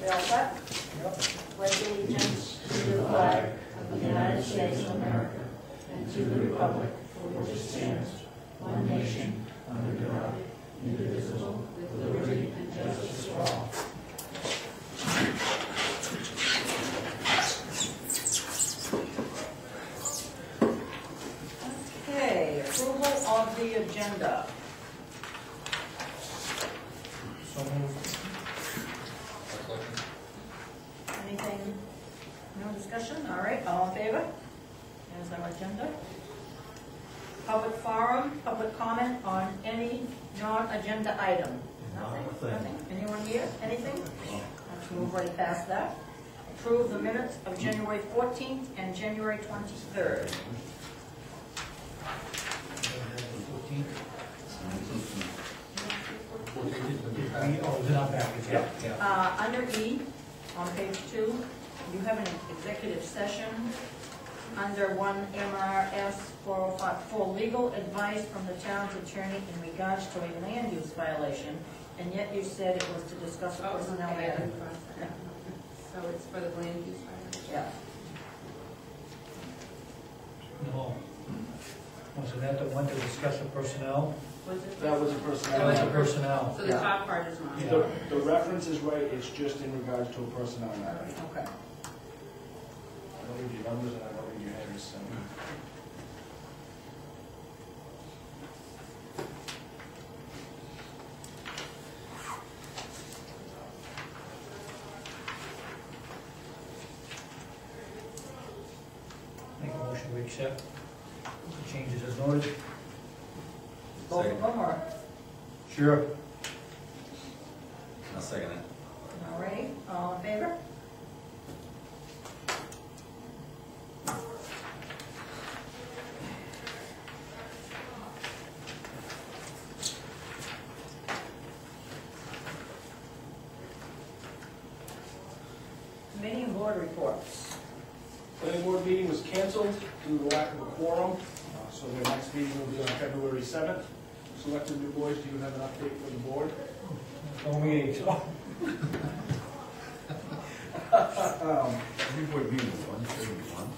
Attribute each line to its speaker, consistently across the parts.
Speaker 1: They all set?
Speaker 2: Yep.
Speaker 1: Pledge allegiance to the flag of the United States of America and to the republic for which it stands, one nation, under God, indivisible, with liberty and justice for all. Okay, approval of the agenda.
Speaker 2: So moved.
Speaker 1: Anything, no discussion? All right, all in favor? There's our agenda. Public forum, public comment on any non-agenda item. Nothing? Anyone here? Anything? Let's move right past that. Approve the minutes of January 14th and January 23rd.
Speaker 2: Oh, is it not back? Yeah.
Speaker 1: Under E, on page 2, you have an executive session under 1 MRS 405 for legal advice from the town's attorney in regards to a land use violation, and yet you said it was to discuss a personnel matter. Yeah.
Speaker 3: So it's for the land use violation?
Speaker 1: Yeah.
Speaker 2: No. Wasn't that the one to discuss the personnel?
Speaker 1: Was it?
Speaker 4: That was a
Speaker 2: That
Speaker 4: personnel.
Speaker 2: was the personnel.
Speaker 3: So the
Speaker 1: Yeah.
Speaker 3: top part is wrong?
Speaker 2: Yeah.
Speaker 4: The reference is right, it's just in regards to a personnel matter.
Speaker 1: Okay.
Speaker 4: I don't read your numbers and I don't read your headers, so.
Speaker 2: Make a motion to accept the changes as noted.
Speaker 1: Both of them, or?
Speaker 2: Sure.
Speaker 5: I'll second it.
Speaker 1: All righty, all in favor? Committee and board reports.
Speaker 4: Planning board meeting was canceled due to the lack of a quorum, so their next meeting will be on February 7th. Selectmen Du Bois, do you have an update for the board?
Speaker 2: No meetings.
Speaker 5: Every board meeting is 1:31.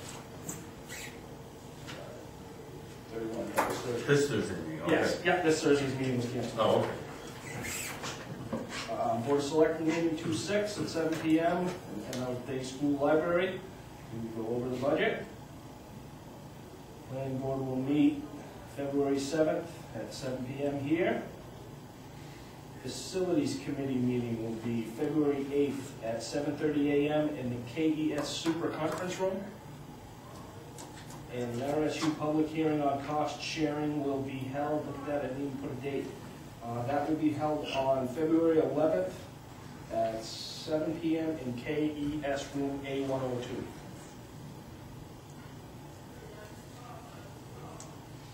Speaker 4: 31, this Thursday.
Speaker 5: This Thursday meeting, okay.
Speaker 4: Yes, yep, this Thursday's meeting was canceled.
Speaker 5: Oh, okay.
Speaker 4: Board of Selectmen meeting 2/6 at 7 p.m. in our day school library. We will go over the budget. Planning board will meet February 7th at 7 p.m. here. Facilities committee meeting will be February 8th at 7:30 a.m. in the KES Super Conference Room. And the RSU public hearing on cost sharing will be held, look at that, I didn't even put a date. That will be held on February 11th at 7 p.m. in KES room A102.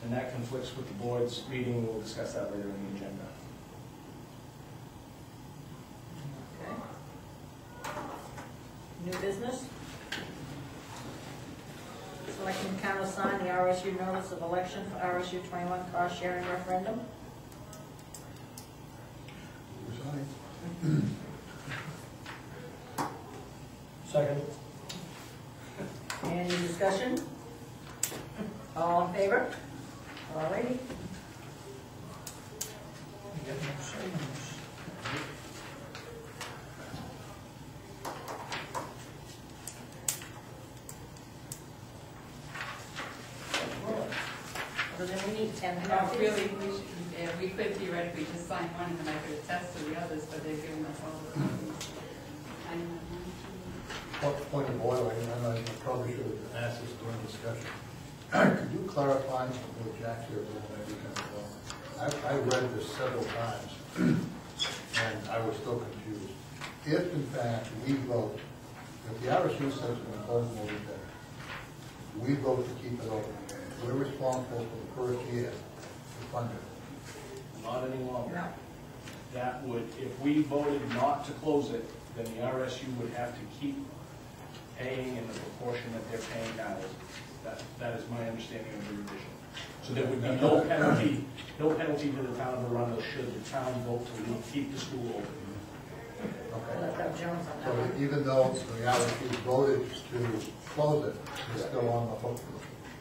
Speaker 4: And that conflicts with the board's meeting, we'll discuss that later in the agenda.
Speaker 1: Okay. New business? Selectmen countersign the RSU notice of election for RSU 21 cost sharing referendum.
Speaker 2: Second.
Speaker 1: Any discussion? All in favor? All righty.
Speaker 2: You got no seconds.
Speaker 1: So then we need 10
Speaker 3: I know,
Speaker 1: copies.
Speaker 3: really, we could theoretically just sign one and then I could attest to the others, but they've given us all the copies.
Speaker 6: Point of order, I probably should have asked this during discussion. Could you clarify what Jack here I read this several times, and I was still confused. If in fact we vote, if the RSU says we're closing over there, we vote to keep it open, we're responsible for the first year to fund it.
Speaker 4: Not any longer.
Speaker 1: No.
Speaker 4: That would, if we voted not to close it, then the RSU would have to keep paying in the proportion that they're paying now. That is my understanding of the revision. So there would be no penalty to the town of Arundel should the town vote to keep the school open.
Speaker 1: Let them Jones on that
Speaker 6: So
Speaker 1: one.
Speaker 6: even though the RSU voted to close it, it's still on the hook.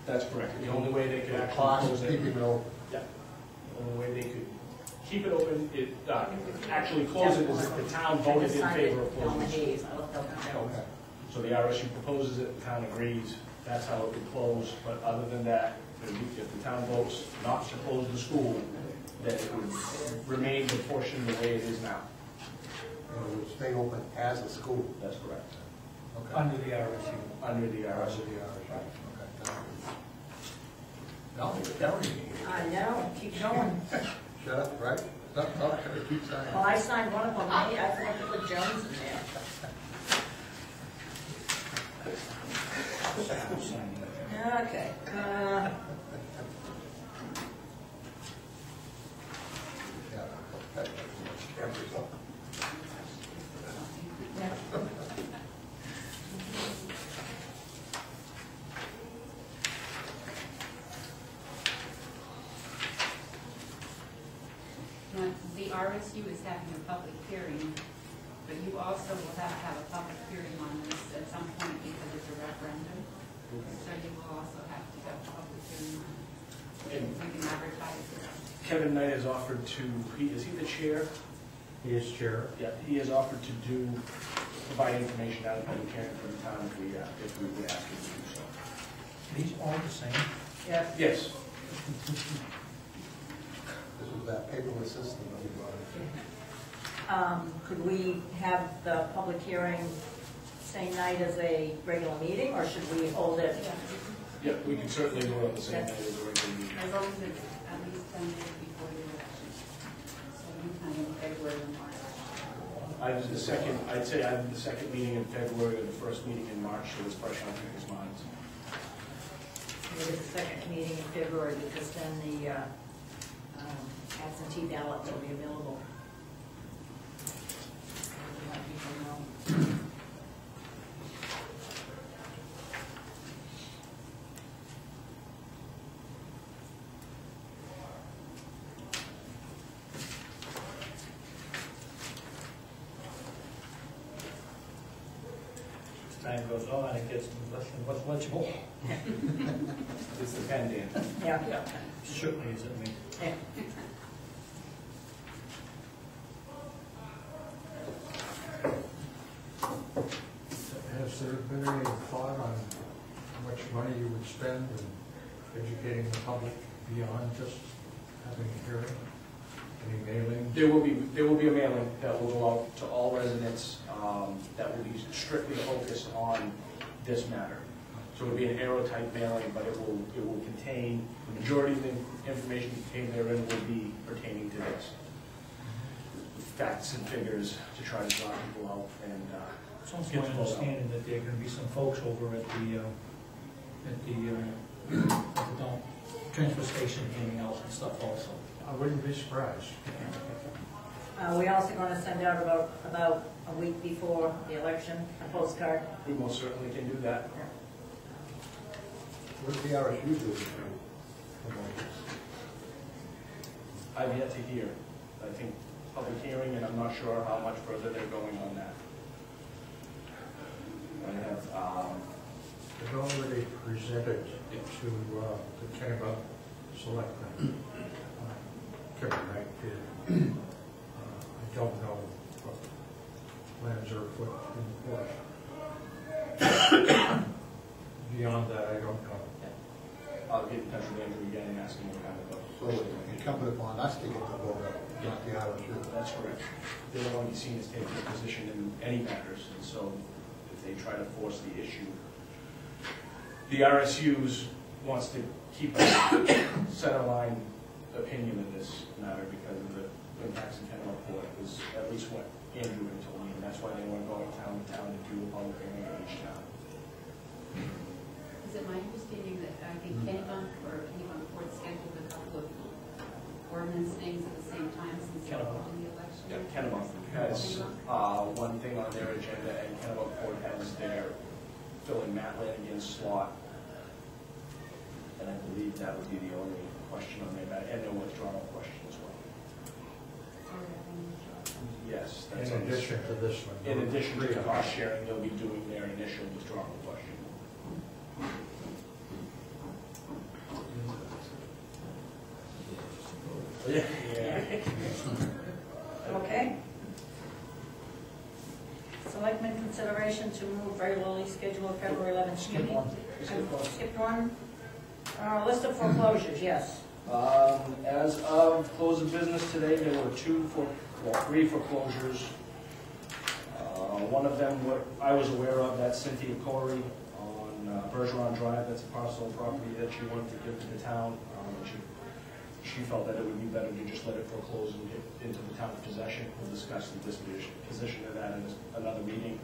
Speaker 4: That's correct. The only way they could
Speaker 6: The
Speaker 4: actually
Speaker 6: cost
Speaker 4: close
Speaker 6: of
Speaker 4: it,
Speaker 6: keeping it open.
Speaker 4: yeah, the only way they could keep it open, actually close it is if the town voted in favor of
Speaker 1: On the
Speaker 4: closing.
Speaker 1: days, I looked up on that.
Speaker 6: Okay.
Speaker 4: So the RSU proposes it, the town agrees, that's how it would close, but other than that, if the town votes not to close the school, then it would remain the portion the way it is now.
Speaker 6: It would stay open as a school.
Speaker 4: That's correct.
Speaker 6: Okay.
Speaker 2: Under the RSU.
Speaker 4: Under the
Speaker 6: Under
Speaker 4: RSU.
Speaker 6: the RSU. Okay. No, you're telling me.
Speaker 1: I know, keep going.
Speaker 6: Shut up, right? No, keep signing.
Speaker 1: Well, I signed one of them, I forgot to put Jones in there. Okay,
Speaker 6: Yeah. Okay.
Speaker 1: yeah.
Speaker 3: Now, the RSU is having a public hearing, but you also will have to have a public hearing on this at some point because it's a referendum. So you will also have to have a public hearing on it.
Speaker 4: And
Speaker 3: You can advertise it.
Speaker 4: Kevin Knight has offered to, is he the chair?
Speaker 2: He is chair.
Speaker 4: Yeah, he has offered to provide information out of public hearing for the town if we would ask him to do so.
Speaker 2: These all the same.
Speaker 1: Yeah,
Speaker 4: Yes,
Speaker 6: This was that paperless system that we brought in.
Speaker 1: could we have the public hearing same night as a regular meeting, or should we hold it?
Speaker 4: yeah, we can certainly do it on the same day as a regular meeting.
Speaker 3: As long as it's at least 10 days before the election. So sometime in February or March.
Speaker 4: I'd say either the second meeting in February or the first meeting in March, so it's fresh on people's minds.
Speaker 1: Maybe the second meeting in February, because then the absentee ballot will be available. Let people know.
Speaker 2: Time goes on, it gets less and less legible.
Speaker 4: It's the pen, Dan.
Speaker 1: Yeah.
Speaker 2: Certainly isn't me.
Speaker 1: Yeah.
Speaker 7: Has there been any thought on how much money you would spend in educating the public beyond just having a hearing? Any mailings?
Speaker 4: There will be a mailing that will go out to all residents, that will be strictly focused on this matter. So it'll be an arrow-type mailing, but it will contain, the majority of the information contained therein will be pertaining to this. Facts and figures to try to draw people out and,
Speaker 2: It's also my understanding that there are going to be some folks over at the dump, transfer station handing out some stuff also.
Speaker 7: I wouldn't be surprised.
Speaker 1: We're also going to send out about a week before the election, a postcard.
Speaker 4: we most certainly can do that.
Speaker 6: What does the RSU do to promote this?
Speaker 4: I've yet to hear. I think public hearing, and I'm not sure how much further they're going on that. I have,
Speaker 7: They've already presented it to the Kennebunk Selectmen. Kevin Knight did. I don't know what plans are afoot in course. Beyond that, I don't know.
Speaker 4: I'll get in touch with Andrew again and ask him what kind of.
Speaker 6: So it's incumbent upon us to get the vote out, not the RSU.
Speaker 4: That's correct. They don't want to be seen as taking a position in any matters, and so if they try to force the issue, the RSUs wants to keep a center line opinion in this matter because of the impacts in Kennebunk Port, was at least what Andrew had told me, and that's why they want to go town to town and do a public hearing in each town.
Speaker 3: Is it my understanding that I think Kennebunk Port scheduled a couple of ordinance things at the same time since they're
Speaker 2: Kennebunk.
Speaker 3: in the election?
Speaker 4: Yeah, Kennebunk has one thing on their agenda, and Kennebunk Port has their filling Matt Lanigan's slot. And I believe that would be the only question on their, and their withdrawal question as well.
Speaker 3: Or,
Speaker 4: yes.
Speaker 7: In
Speaker 4: that's on this.
Speaker 7: addition to this one.
Speaker 4: In addition to the cost sharing, they'll be doing their initial withdrawal question. Yeah.
Speaker 1: Okay. Selectmen consideration to move regularly scheduled February 11th meeting. Skip one. List of foreclosures, yes.
Speaker 4: As of close of business today, there were three foreclosures. One of them I was aware of, that's Cynthia Corey on Bergeron Drive. That's a parcel of property that she wanted to give to the town. She felt that it would be better to just let it foreclose and get into the town's possession. We'll discuss the disposition of that in another meeting.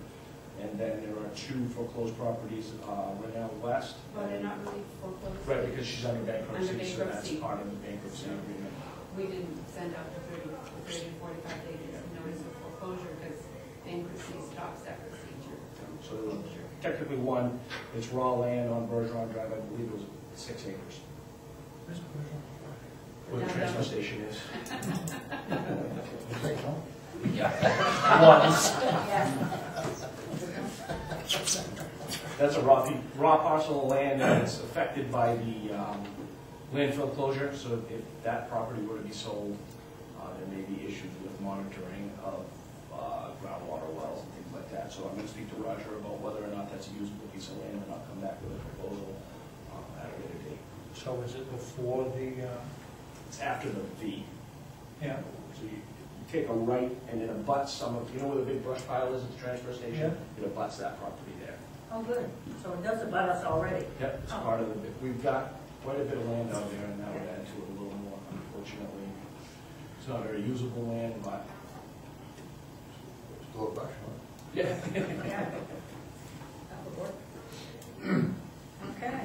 Speaker 4: And then there are two foreclosed properties, Renell West.
Speaker 3: Well, they're not really foreclosed.
Speaker 4: Right, because she's under bankruptcy,
Speaker 3: Under
Speaker 4: so that's
Speaker 3: bankruptcy.
Speaker 4: part of the bankruptcy agreement.
Speaker 3: We didn't send out the 30 to 45 days notice of foreclosure because bankruptcy stops that procedure from
Speaker 4: So there was
Speaker 3: foreclosure.
Speaker 4: technically one, it's raw land on Bergeron Drive, I believe it was 6 acres. Where the
Speaker 3: Down,
Speaker 4: transfer
Speaker 3: down.
Speaker 4: station is.
Speaker 6: You think so?
Speaker 4: Once.
Speaker 1: Yes.
Speaker 4: That's a raw parcel of land and it's affected by the landfill closure, so if that property were to be sold, there may be issues with monitoring of groundwater wells and things like that. So I'm going to speak to Roger about whether or not that's a usable piece of land, and I'll come back with a proposal at a later date.
Speaker 2: So is it before the,
Speaker 4: It's after the V.
Speaker 2: yeah,
Speaker 4: So you take a right and it abuts some of, you know where the big brush pile is at the transfer station? It abuts that property there.
Speaker 1: Oh, good. So it does about us already.
Speaker 4: Yep, it's part of the, we've got quite a bit of land out there, and that would add to it a little more, unfortunately. It's not very usable land, but.
Speaker 6: Still a brush, huh?
Speaker 4: Yeah.
Speaker 1: Yeah. That would work. Okay.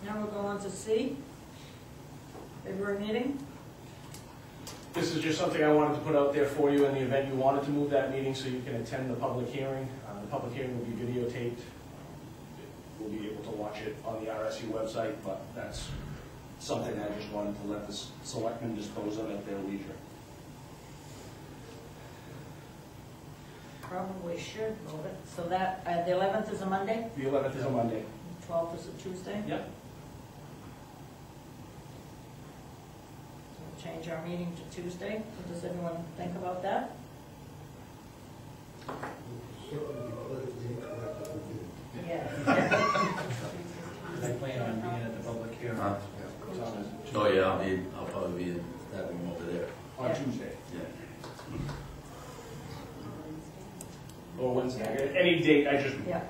Speaker 1: Now we'll go on to C. February meeting.
Speaker 4: This is just something I wanted to put out there for you in the event you wanted to move that meeting so you can attend the public hearing. The public hearing will be videotaped. We'll be able to watch it on the RSU website, but that's something I just wanted to let the selectmen dispose of at their leisure.
Speaker 1: Probably should move it. So that, the 11th is a Monday,
Speaker 4: The 11th is a Monday.
Speaker 1: 12th is a Tuesday.
Speaker 4: Yep.
Speaker 1: We'll change our meeting to Tuesday. What does everyone think about that?
Speaker 6: Certainly be politically incorrect if we did.
Speaker 1: Yeah.
Speaker 2: I plan on being at the public hearing.
Speaker 5: Huh?
Speaker 4: It's on
Speaker 5: Oh, yeah, I'll probably be having them over there.
Speaker 4: on Tuesday.
Speaker 5: Yeah.
Speaker 4: Or Wednesday, any date, I just,
Speaker 1: Yeah.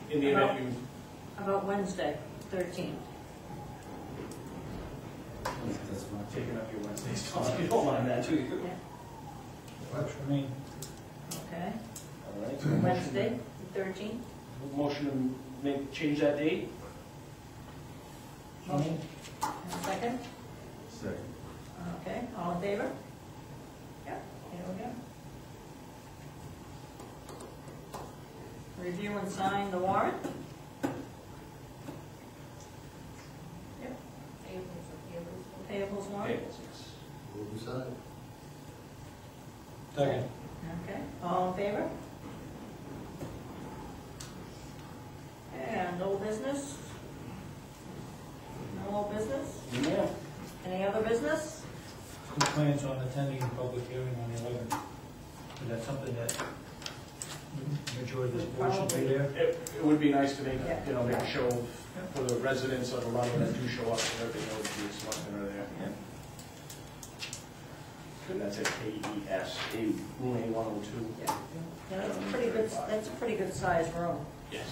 Speaker 4: in the event you,
Speaker 1: How about Wednesday, 13th?
Speaker 5: That's fine.
Speaker 4: taking up your Wednesdays, Tom, you don't mind that, too.
Speaker 6: Brush.
Speaker 2: I mean,
Speaker 1: Okay.
Speaker 4: All right.
Speaker 1: Wednesday, the 13th.
Speaker 4: Motion to change that date?
Speaker 1: Motion. And a second?
Speaker 5: Second.
Speaker 1: Okay, all in favor? Yeah, here we go. Review and sign the warrant? Yep, payables warrant?
Speaker 4: Tables, yes.
Speaker 6: We'll decide.
Speaker 2: second.
Speaker 1: Okay, all in favor? And old business? No old business?
Speaker 4: Yeah.
Speaker 1: Any other business?
Speaker 2: Who plans on attending the public hearing on the 11th? Is that something that majority of this board should be there?
Speaker 4: It would be nice to make,
Speaker 1: Yeah.
Speaker 4: make a show for the residents of Arundel that do show up, so that they know that the selectmen are there. And that's at KES, room A102.
Speaker 1: Yeah, that's a pretty good sized room.
Speaker 4: Yes.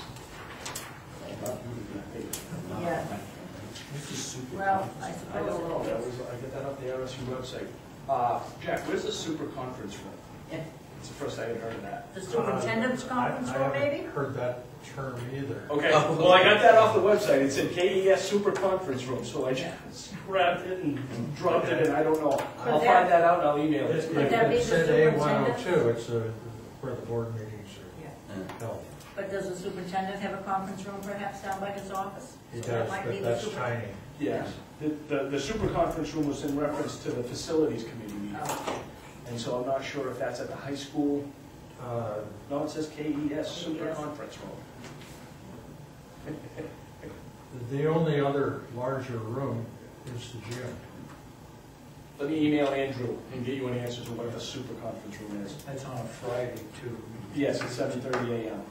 Speaker 1: Yeah, well, I
Speaker 4: I
Speaker 1: suppose
Speaker 4: don't know,
Speaker 1: it
Speaker 4: that
Speaker 1: is.
Speaker 4: was, I get that off the RSU website. Jack, where's the super conference room?
Speaker 1: Yeah.
Speaker 4: It's the first I had heard of that.
Speaker 1: The superintendent's conference room,
Speaker 7: I
Speaker 1: maybe?
Speaker 7: haven't heard that term either.
Speaker 4: Okay, well, I got that off the website, it said KES Super Conference Room, so I just grabbed it and dropped it, and I don't know. I'll find that out and I'll email it.
Speaker 1: Would that be
Speaker 7: It
Speaker 1: the
Speaker 7: said
Speaker 1: superintendent?
Speaker 7: A102, it's where the board meetings
Speaker 1: Yeah.
Speaker 5: Yeah.
Speaker 7: are held.
Speaker 1: But does the superintendent have a conference room perhaps down by his office?
Speaker 7: He
Speaker 1: So that
Speaker 7: does,
Speaker 1: might be
Speaker 7: but
Speaker 1: the
Speaker 7: that's
Speaker 1: super-
Speaker 7: tiny.
Speaker 4: Yes, the super conference room was in reference to the facilities committee meeting.
Speaker 1: Oh,
Speaker 4: And so I'm not sure if that's at the high school. No, it says KES, Super Conference Room.
Speaker 7: The only other larger room is the gym.
Speaker 4: Let me email Andrew and get you an answer to what the Super Conference Room is.
Speaker 2: That's on a Friday too.
Speaker 4: Yes, it's 7:30 a.m.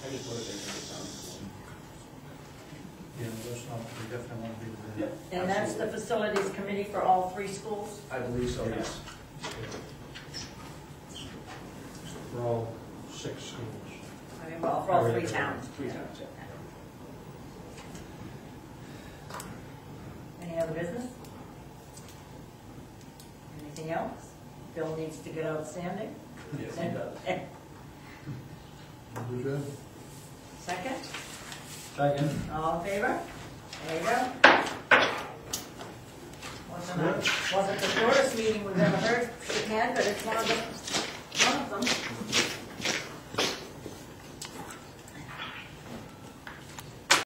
Speaker 4: I just put it there because it sounds
Speaker 2: Yeah, that's not, we definitely want to be
Speaker 4: cool.
Speaker 2: there.
Speaker 4: Yeah,
Speaker 1: And that's the facilities committee for all 3 schools?
Speaker 4: I believe so, yes.
Speaker 7: For all 6 schools.
Speaker 1: I mean, well, for all 3 towns.
Speaker 4: 3 times, yeah.
Speaker 1: Any other business? Anything else? Bill needs to get outstanding?
Speaker 4: Yes, he does.
Speaker 6: Who's in?
Speaker 1: Second?
Speaker 2: Second.
Speaker 1: All in favor? There you go. Wasn't the shortest meeting we've ever heard, but it's one of the